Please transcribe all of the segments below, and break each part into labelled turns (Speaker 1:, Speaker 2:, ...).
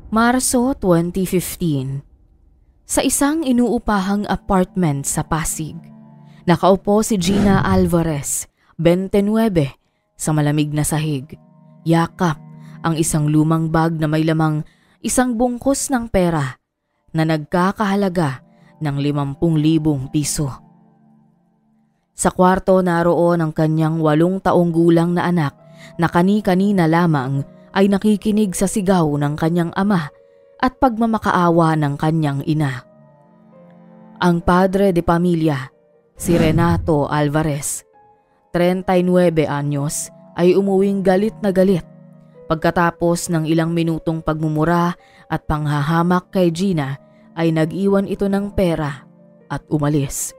Speaker 1: Marso 2015. Sa isang inuupahang apartment sa Pasig, nakaupo si Gina Alvarez, 29, sa malamig na sahig. Yakap ang isang lumang bag na may lamang isang bungkus ng pera na nagkakahalaga ng 50,000 piso. Sa kwarto naroon ang kanyang 8 taong gulang na anak na kani-kanina lamang ay nakikinig sa sigaw ng kanyang ama at pagmamakaawa ng kanyang ina. Ang padre de pamilya, si Renato Alvarez, 39 anyos, ay umuwing galit na galit pagkatapos ng ilang minutong pagmumura at panghahamak kay Gina ay nag-iwan ito ng pera at umalis.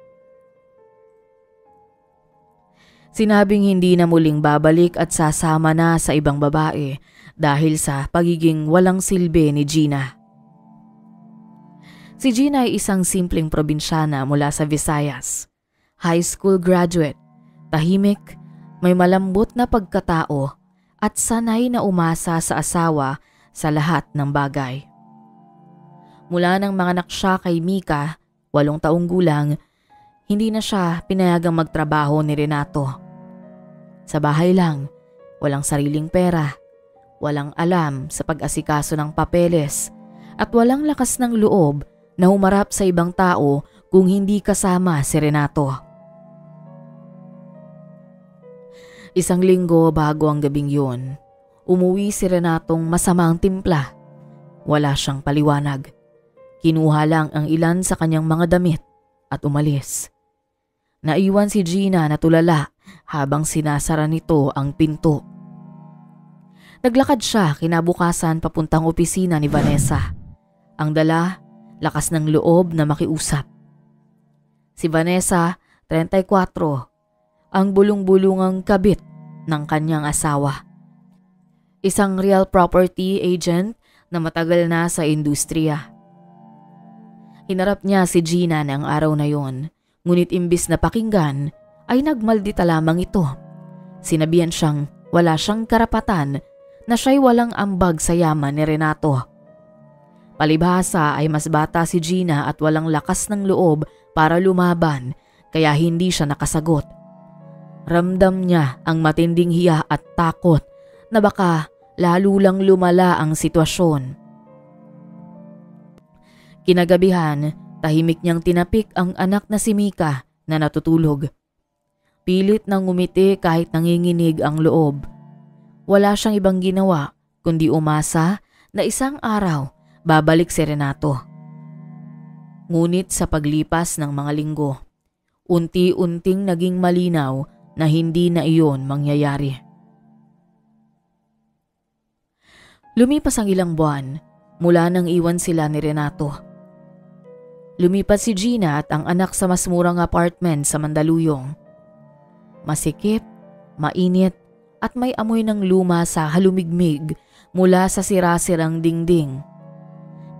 Speaker 1: Sinabing hindi na muling babalik at sasama na sa ibang babae dahil sa pagiging walang silbi ni Gina. Si Gina ay isang simpleng probinsyana mula sa Visayas. High school graduate, tahimik, may malambot na pagkatao at sanay na umasa sa asawa sa lahat ng bagay. Mula nang manganak siya kay Mika, 8 taong gulang, hindi na siya pinayagang magtrabaho ni Renato. Sa bahay lang, walang sariling pera, walang alam sa pag-asikaso ng papeles at walang lakas ng loob na humarap sa ibang tao kung hindi kasama si Renato. Isang linggo bago ang gabing yun, umuwi si Renatong masamang timpla. Wala siyang paliwanag. Kinuha lang ang ilan sa kanyang mga damit at umalis. Naiwan si Gina na tulala habang sinasara nito ang pinto. Naglakad siya kinabukasan papuntang opisina ni Vanessa. Ang dala, lakas ng loob na makiusap. Si Vanessa, 34, ang bulong-bulungang kabit ng kanyang asawa. Isang real property agent na matagal na sa industriya. Hinarap niya si Gina ng araw na yon, ngunit imbis na pakinggan ay nagmaldita lamang ito. Sinabihan siyang wala siyang karapatan na siya'y walang ambag sa yaman ni Renato. Palibhasa ay mas bata si Gina at walang lakas ng loob para lumaban kaya hindi siya nakasagot. Ramdam niya ang matinding hiya at takot na baka lalo lang lumala ang sitwasyon. Kinagabihan, tahimik niyang tinapik ang anak na si Mika na natutulog. Pilit nang ngumiti kahit nanginginig ang loob. Wala siyang ibang ginawa kundi umasa na isang araw babalik si Renato. Ngunit sa paglipas ng mga linggo, unti-unting naging malinaw na hindi na iyon mangyayari. Lumipas ang ilang buwan mula nang iwan sila ni Renato. Lumipat si Gina at ang anak sa mas murang apartment sa Mandaluyong. Masikip, mainit at may amoy ng luma sa halumigmig mula sa sira-sirang dingding.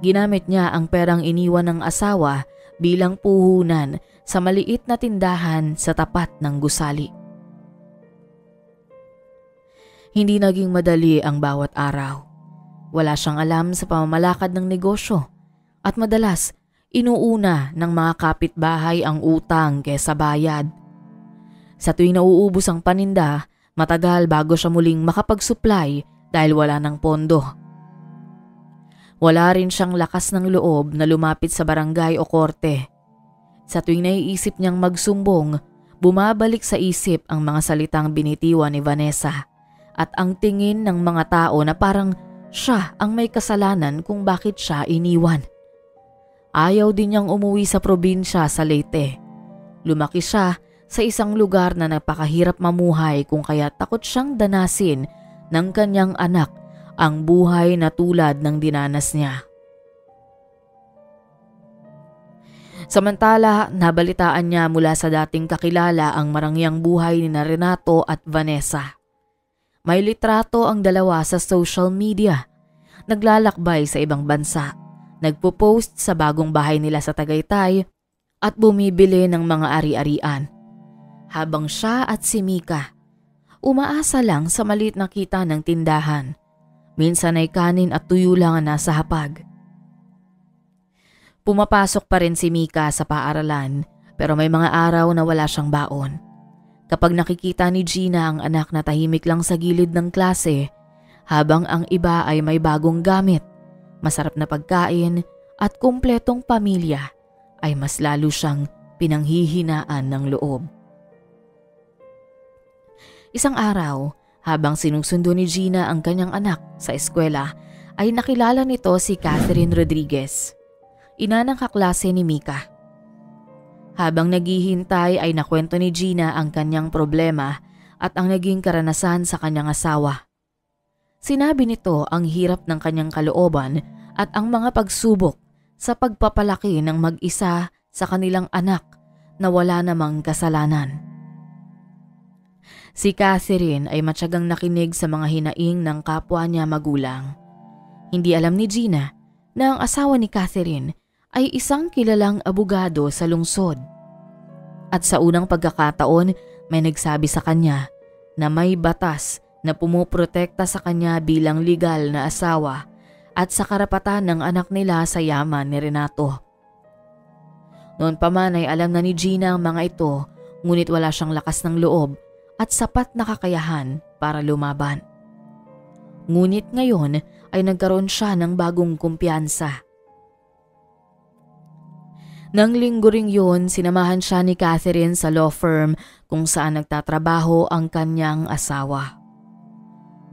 Speaker 1: Ginamit niya ang perang iniwan ng asawa bilang puhunan sa maliit na tindahan sa tapat ng gusali. Hindi naging madali ang bawat araw. Wala siyang alam sa pamamalakad ng negosyo at madalas inuuna ng mga kapitbahay ang utang kaysa bayad. Sa tuwing nauubos ang paninda, matagal bago siya muling makapag-supply dahil wala ng pondo. Wala rin siyang lakas ng loob na lumapit sa barangay o korte. Sa tuwing naiisip niyang magsumbong, bumabalik sa isip ang mga salitang binitiwan ni Vanessa at ang tingin ng mga tao na parang siya ang may kasalanan kung bakit siya iniwan. Ayaw din niyang umuwi sa probinsya sa Leyte. Lumaki siya sa isang lugar na napakahirap mamuhay kung kaya takot siyang danasin ng kanyang anak ang buhay na tulad ng dinanas niya. Samantala, nabalitaan niya mula sa dating kakilala ang marangyang buhay ni Renato at Vanessa. May litrato ang dalawa sa social media. Naglalakbay sa ibang bansa. Nagpo-post sa bagong bahay nila sa Tagaytay at bumibili ng mga ari-arian. Habang siya at si Mika, umaasa lang sa maliit na kita ng tindahan. Minsan ay kanin at tuyo lang ang nasa hapag. Pumapasok pa rin si Mika sa paaralan pero may mga araw na wala siyang baon. Kapag nakikita ni Gina ang anak na tahimik lang sa gilid ng klase habang ang iba ay may bagong gamit, masarap na pagkain at kumpletong pamilya, ay mas lalo siyang pinanghihinaan ng loob. Isang araw, habang sinusundo ni Gina ang kanyang anak sa eskwela, ay nakilala nito si Catherine Rodriguez, ina ng kaklase ni Mika. Habang naghihintay ay nakwento ni Gina ang kanyang problema at ang naging karanasan sa kanyang asawa. Sinabi nito ang hirap ng kanyang kalooban at ang mga pagsubok sa pagpapalaki ng mag-isa sa kanilang anak na wala namang kasalanan. Si Catherine ay matyagang nakinig sa mga hinaing ng kapwa niya magulang. Hindi alam ni Gina na ang asawa ni Catherine ay isang kilalang abogado sa lungsod. At sa unang pagkakataon may nagsabi sa kanya na may batas na pumuprotekta sa kanya bilang legal na asawa at sa karapatan ng anak nila sa yaman ni Renato. Noon pa man ay alam na ni Gina ang mga ito, ngunit wala siyang lakas ng loob at sapat na kakayahan para lumaban. Ngunit ngayon ay nagkaroon siya ng bagong kumpiyansa. Nang linggo ring yun, sinamahan siya ni Catherine sa law firm kung saan nagtatrabaho ang kanyang asawa.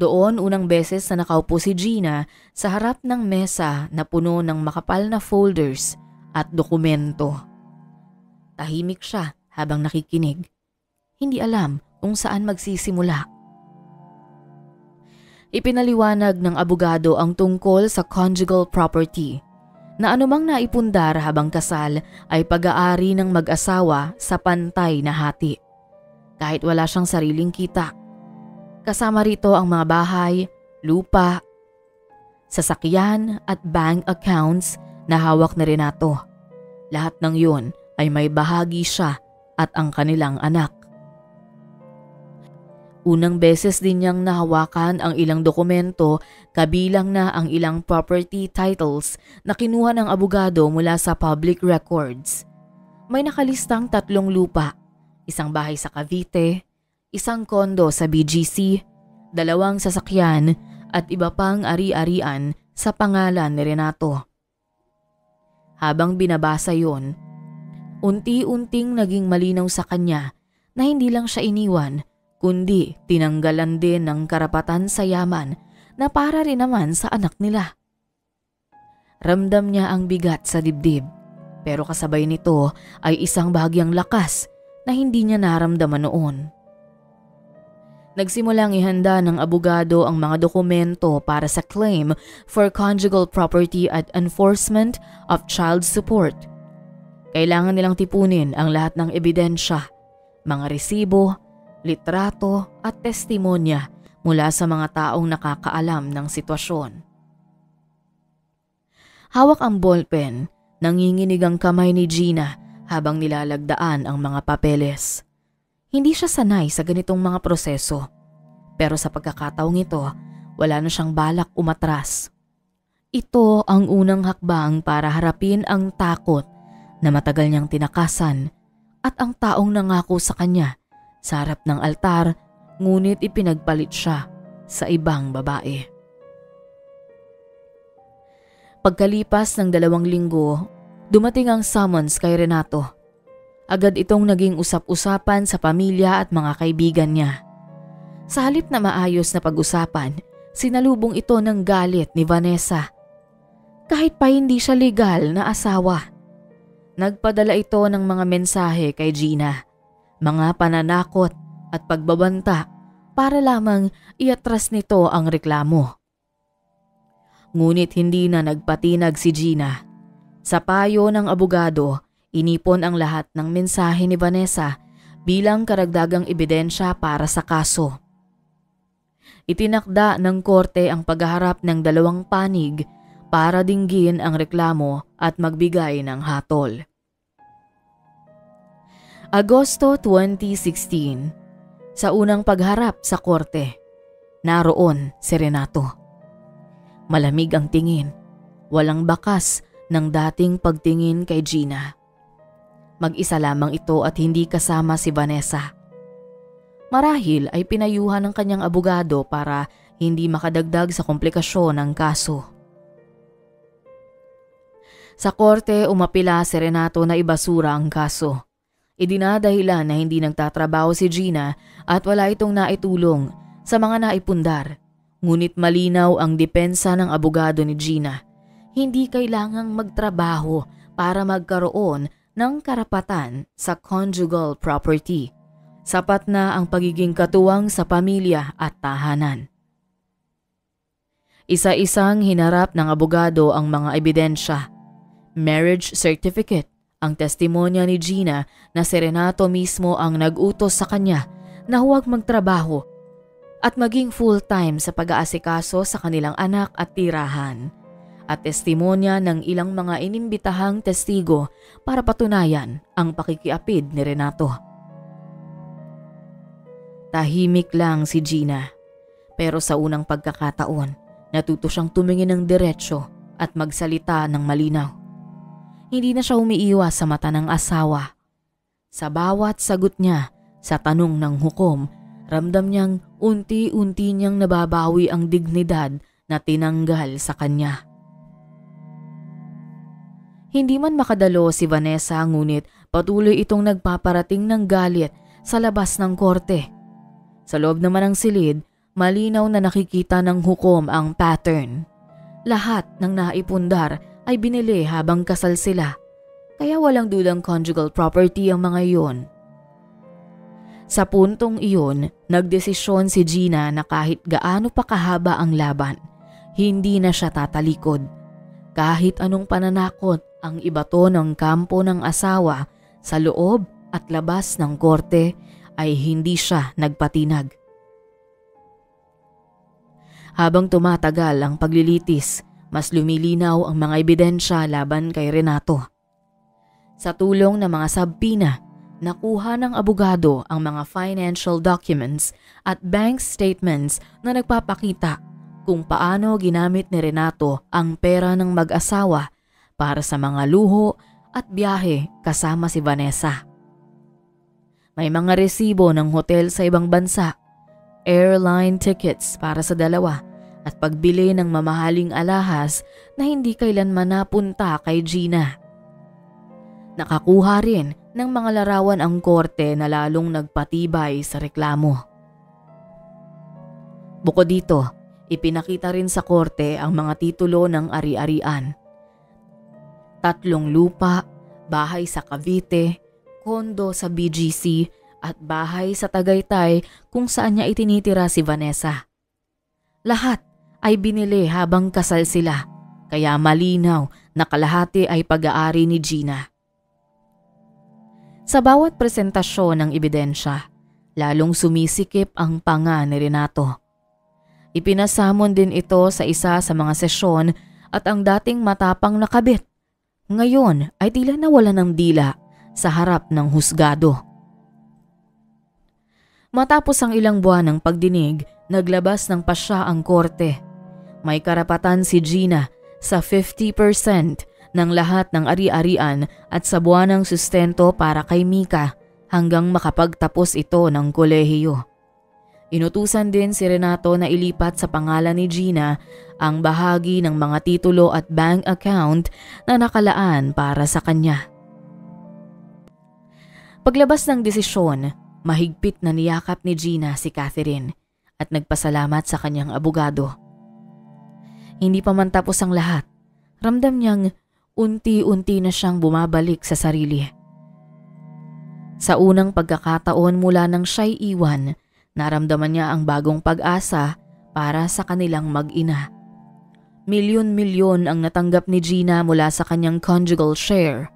Speaker 1: Doon unang beses na nakaupo si Gina sa harap ng mesa na puno ng makapal na folders at dokumento. Tahimik siya habang nakikinig. Hindi alam kung saan magsisimula. Ipinaliwanag ng abogado ang tungkol sa conjugal property na anumang naipundar habang kasal ay pag-aari ng mag-asawa sa pantay na hati, kahit wala siyang sariling kita. Kasama rito ang mga bahay, lupa, sasakyan at bank accounts na hawak ni Renato. Lahat ng yun ay may bahagi siya at ang kanilang anak. Unang beses din niyang nahawakan ang ilang dokumento kabilang na ang ilang property titles na kinuha ng abogado mula sa public records. May nakalistang 3 lupa, isang bahay sa Cavite, isang kondo sa BGC, 2 sasakyan at iba pang ari-arian sa pangalan ni Renato. Habang binabasa yon, unti-unting naging malinaw sa kanya na hindi lang siya iniwan, kundi tinanggalan din ng karapatan sa yaman na para rin naman sa anak nila. Ramdam niya ang bigat sa dibdib, pero kasabay nito ay isang bahagyang lakas na hindi niya naramdaman noon. Nagsimulang ihanda ng abogado ang mga dokumento para sa claim for conjugal property at enforcement of child support. Kailangan nilang tipunin ang lahat ng ebidensya, mga resibo, litrato at testimonya mula sa mga taong nakakaalam ng sitwasyon. Hawak ang ballpen, nanginginig ang kamay ni Gina habang nilalagdaan ang mga papeles. Hindi siya sanay sa ganitong mga proseso, pero sa pagkakataong ito, wala na siyang balak umatras. Ito ang unang hakbang para harapin ang takot na matagal niyang tinakasan at ang taong nangako sa kanya sa harap ng altar, ngunit ipinagpalit siya sa ibang babae. Pagkalipas ng 2 linggo, dumating ang summons kay Renato. Agad itong naging usap-usapan sa pamilya at mga kaibigan niya. Sa halip na maayos na pag-usapan, sinalubong ito ng galit ni Vanessa. Kahit pa hindi siya legal na asawa. Nagpadala ito ng mga mensahe kay Gina, mga pananakot at pagbabanta para lamang iatras nito ang reklamo. Ngunit hindi na nagpatinag si Gina. Sa payo ng abogado, inipon ang lahat ng mensahe ni Vanessa bilang karagdagang ebidensya para sa kaso. Itinakda ng korte ang paghaharap ng 2 panig para dinggin ang reklamo at magbigay ng hatol. Agosto 2016, sa unang pagharap sa korte, naroon si Renato. Malamig ang tingin. Walang bakas ng dating pagtingin kay Gina. Mag-isa lamang ito at hindi kasama si Vanessa. Marahil ay pinayuhan ng kanyang abogado para hindi makadagdag sa komplikasyon ng kaso. Sa korte, umapila si Renato na ibasura ang kaso. Idinadahilan na hindi nagtatrabaho si Gina at wala itong naitulong sa mga naipundar. Ngunit malinaw ang depensa ng abogado ni Gina. Hindi kailangang magtrabaho para magkaroon ng karapatan sa conjugal property. Sapat na ang pagiging katuwang sa pamilya at tahanan. Isa-isang hinarap ng abogado ang mga ebidensya. Marriage certificate, ang testimonya ni Gina na si Renato mismo ang nag-utos sa kanya na huwag magtrabaho at maging full-time sa pag-aasikaso sa kanilang anak at tirahan. At testimonya ng ilang mga inimbitahang testigo para patunayan ang pakikiapid ni Renato. Tahimik lang si Gina, pero sa unang pagkakataon, natuto siyang tumingin ng diretsyo at magsalita ng malinaw. Hindi na siya umiiwas sa mata ng asawa. Sa bawat sagot niya sa tanong ng hukom, ramdam niyang unti-unti niyang nababawi ang dignidad na tinanggal sa kanya. Hindi man makadalo si Vanessa ngunit patuloy itong nagpaparating ng galit sa labas ng korte. Sa loob naman ng silid, malinaw na nakikita ng hukom ang pattern. Lahat ng naipundar ay binili habang kasal sila, kaya walang dudang conjugal property ang mga iyon. Sa puntong iyon, nagdesisyon si Gina na kahit gaano pa kahaba ang laban, hindi na siya tatalikod. Kahit anong pananakot ang ibato ng kampo ng asawa sa loob at labas ng korte ay hindi siya nagpatinag. Habang tumatagal ang paglilitis, mas lumilinaw ang mga ebidensya laban kay Renato. Sa tulong ng mga sabpina, nakuha ng abogado ang mga financial documents at bank statements na nagpapakita kung paano ginamit ni Renato ang pera ng mag-asawa para sa mga luho at biyahe kasama si Vanessa. May mga resibo ng hotel sa ibang bansa, airline tickets para sa dalawa at pagbili ng mamahaling alahas na hindi kailanman napunta kay Gina. Nakakuha rin ng mga larawan ang korte na lalong nagpatibay sa reklamo. Bukod dito, ipinakita rin sa korte ang mga titulo ng ari-arian. 3 lupa, bahay sa Cavite, kondo sa BGC at bahay sa Tagaytay kung saan niya itinitira si Vanessa. Lahat ay binili habang kasal sila, kaya malinaw na kalahati ay pag-aari ni Gina. Sa bawat presentasyon ng ebidensya, lalong sumisikip ang panga ni Renato. Ipinasamon din ito sa isa sa mga sesyon at ang dating matapang na kabit, ngayon ay tila nawala ng dila sa harap ng husgado. Matapos ang ilang buwan ng pagdinig, naglabas ng pasya ang korte. May karapatan si Gina sa 50% ng lahat ng ari-arian at sa buwanang sustento para kay Mika hanggang makapagtapos ito ng kolehiyo. Inutusan din si Renato na ilipat sa pangalan ni Gina ang bahagi ng mga titulo at bank account na nakalaan para sa kanya. Paglabas ng desisyon, mahigpit na niyakap ni Gina si Catherine at nagpasalamat sa kanyang abogado. Hindi pa man tapos ang lahat, ramdam niyang unti-unti na siyang bumabalik sa sarili. Sa unang pagkakataon mula nang siya'y iwan, naramdaman niya ang bagong pag-asa para sa kanilang mag-ina. Milyon-milyon ang natanggap ni Gina mula sa kanyang conjugal share.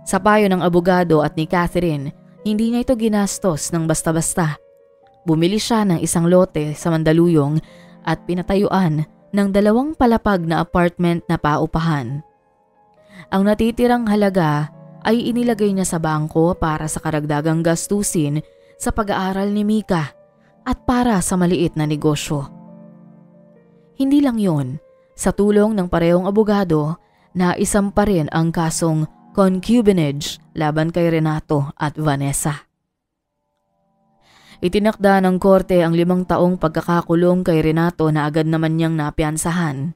Speaker 1: Sa payo ng abogado at ni Catherine, hindi niya ito ginastos ng basta-basta. Bumili siya ng isang lote sa Mandaluyong at pinatayuan ng 2 palapag na apartment na paupahan. Ang natitirang halaga ay inilagay niya sa bangko para sa karagdagang gastusin sa pag-aaral ni Mika at para sa maliit na negosyo. Hindi lang yon, Sa tulong ng parehong abogado, naisampa rin ang kasong concubinage laban kay Renato at Vanessa. Itinakda ng korte ang 5 taong pagkakakulong kay Renato na agad naman niyang napiansahan.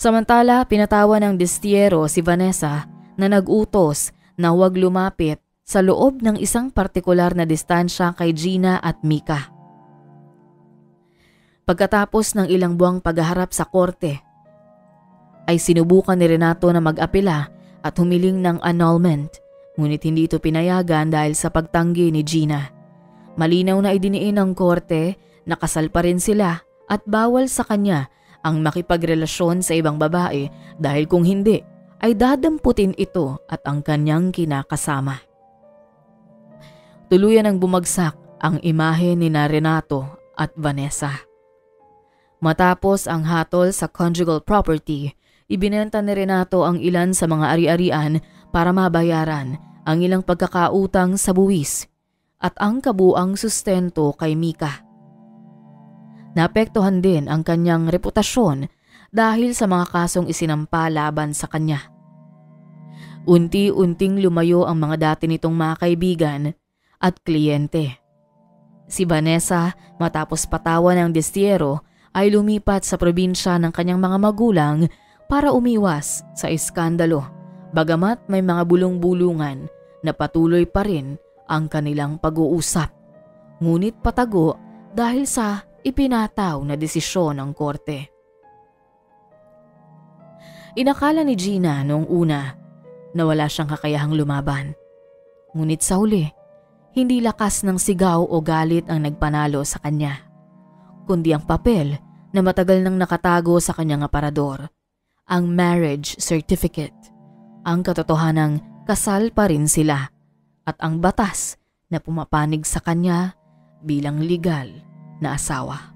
Speaker 1: Samantala, pinatawan ng Destiero si Vanessa na nag-utos na huwag lumapit sa loob ng isang partikular na distansya kay Gina at Mika. Pagkatapos ng ilang buwang paghaharap sa korte, ay sinubukan ni Renato na mag-apela at humiling ng annulment, ngunit hindi ito pinayagan dahil sa pagtanggi ni Gina. Malinaw na idiniin ng korte na kasal pa rin sila at bawal sa kanya ang makipagrelasyon sa ibang babae dahil kung hindi ay dadamputin ito at ang kanyang kinakasama. Tuluyan ang bumagsak ang imahe ni Renato at Vanessa. Matapos ang hatol sa conjugal property, ibinenta ni Renato ang ilan sa mga ari-arian para mabayaran ang ilang pagkakautang sa buwis at ang kabuang sustento kay Mika. Naapektuhan din ang kanyang reputasyon dahil sa mga kasong isinampa laban sa kanya. Unti-unting lumayo ang mga dati nitong mga kaibigan at kliyente. Si Vanessa, matapos patawan ng Destiero, ay lumipat sa probinsya ng kanyang mga magulang para umiwas sa iskandalo, bagamat may mga bulong-bulungan na patuloy pa rin ang kanilang pag-uusap. Ngunit patago dahil sa ipinataw na desisyon ng korte. Inakala ni Gina noong una na wala siyang kakayahang lumaban. Ngunit sa huli, hindi lakas ng sigaw o galit ang nagpanalo sa kanya, kundi ang papel na matagal nang nakatago sa kanyang aparador, ang marriage certificate, ang katotohanang kasal pa rin sila at ang batas na pumapanig sa kanya bilang legal na asawa.